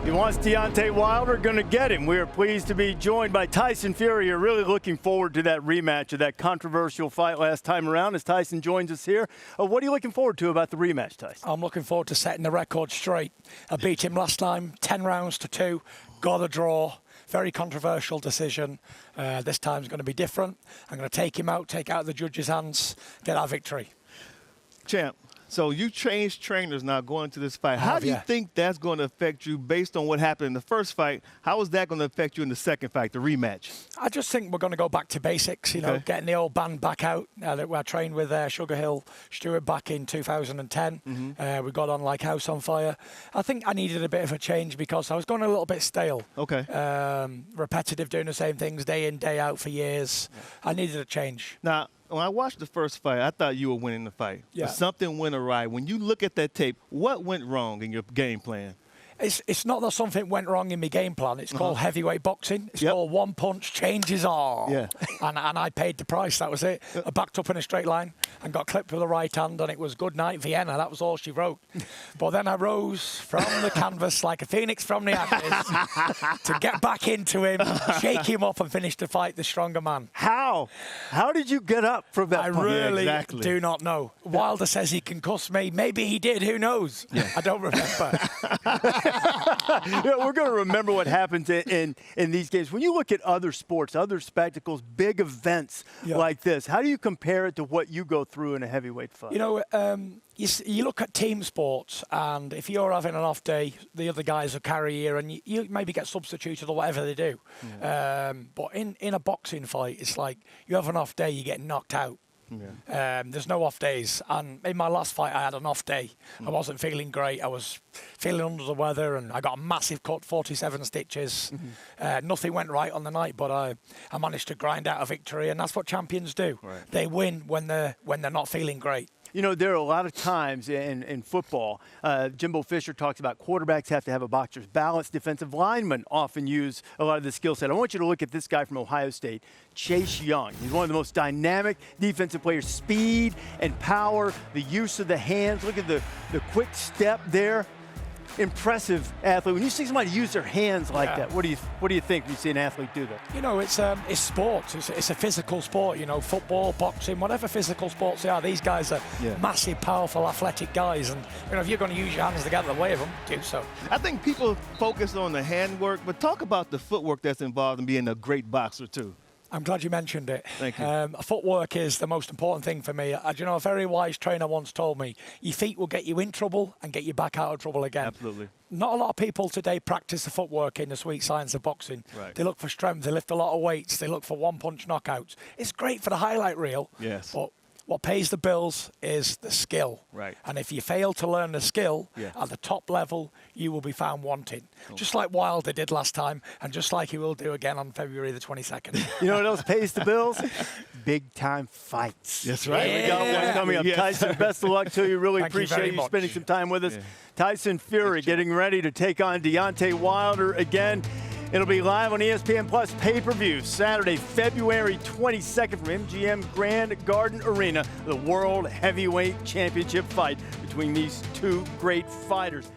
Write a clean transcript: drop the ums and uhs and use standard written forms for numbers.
He wants Deontay Wilder, going to get him. We are pleased to be joined by Tyson Fury. You're really looking forward to that rematch of that controversial fight last time around as Tyson joins us here. What are you looking forward to about the rematch, Tyson? I'm looking forward to setting the record straight. I beat him last time, 10 rounds to 2, got a draw. Very controversial decision. This time's going to be different. I'm going to take him out, take out the judge's hands, get our victory. Champ, so you changed trainers now going into this fight. How do you think that's going to affect you based on what happened in the first fight? How is that going to affect you in the second fight, the rematch? I just think we're going to go back to basics, you know, getting the old band back out. I trained with Sugar Hill Stewart back in 2010. We got on like house on fire. I think I needed a bit of a change because I was going a little bit stale. Repetitive, doing the same things day in, day out for years. I needed a change. Now, when I watched the first fight, I thought you were winning the fight. But something went awry. When you look at that tape, what went wrong in your game plan? It's not that something went wrong in my game plan. It's called heavyweight boxing. It's called one punch changes all. And I paid the price. That was it. I backed up in a straight line and got clipped with the right hand, and it was good night Vienna. That was all she wrote. But then I rose from the canvas like a phoenix from the ashes to get back into him, shake him up, and finish the fight the stronger man. How? How did you get up from that I punch? really do not know. Wilder says he concussed me. Maybe he did. Who knows? I don't remember. We're going to remember what happens in these games. When you look at other sports, other spectacles, big events like this, how do you compare it to what you go through in a heavyweight fight? You know, you look at team sports, and if you're having an off day, the other guys will carry you, and you maybe get substituted or whatever they do. But in a boxing fight, it's like you have an off day, you get knocked out. There's no off days, and in my last fight I had an off day. I wasn't feeling great. I was feeling under the weather, and I got a massive cut, 47 stitches. Nothing went right on the night, but I managed to grind out a victory, and that's what champions do. They win when they're not feeling great. You know, there are a lot of times in football, Jimbo Fisher talks about quarterbacks have to have a boxer's balance. Defensive linemen often use a lot of the skill set. I want you to look at this guy from Ohio State, Chase Young. He's one of the most dynamic defensive players. Speed and power, the use of the hands. Look at the quick step there. Impressive athlete. When you see somebody use their hands like that, what do you think when you see an athlete do that? You know, it's sports. It's a physical sport. You know, football, boxing, whatever physical sports they are. These guys are massive, powerful, athletic guys, and you know, if you're going to use your hands to get in the way of them, do so. I think people focus on the handwork, but talk about the footwork that's involved in being a great boxer too. I'm glad you mentioned it. Thank you. Footwork is the most important thing for me. You know, a very wise trainer once told me, your feet will get you in trouble and get you back out of trouble again. Absolutely. Not a lot of people today practice the footwork in the sweet science of boxing. They look for strength, they lift a lot of weights, they look for one-punch knockouts. It's great for the highlight reel, but what pays the bills is the skill. And if you fail to learn the skill at the top level, you will be found wanting. Just like Wilder did last time, and just like he will do again on February the 22nd. You know what else pays the bills? Big-time fights. That's right. We got one coming up. Tyson, best of luck to you. Really appreciate you spending some time with us. Tyson Fury getting ready to take on Deontay Wilder again. It'll be live on ESPN Plus pay-per-view Saturday, February 22nd from MGM Grand Garden Arena, the World Heavyweight Championship fight between these two great fighters.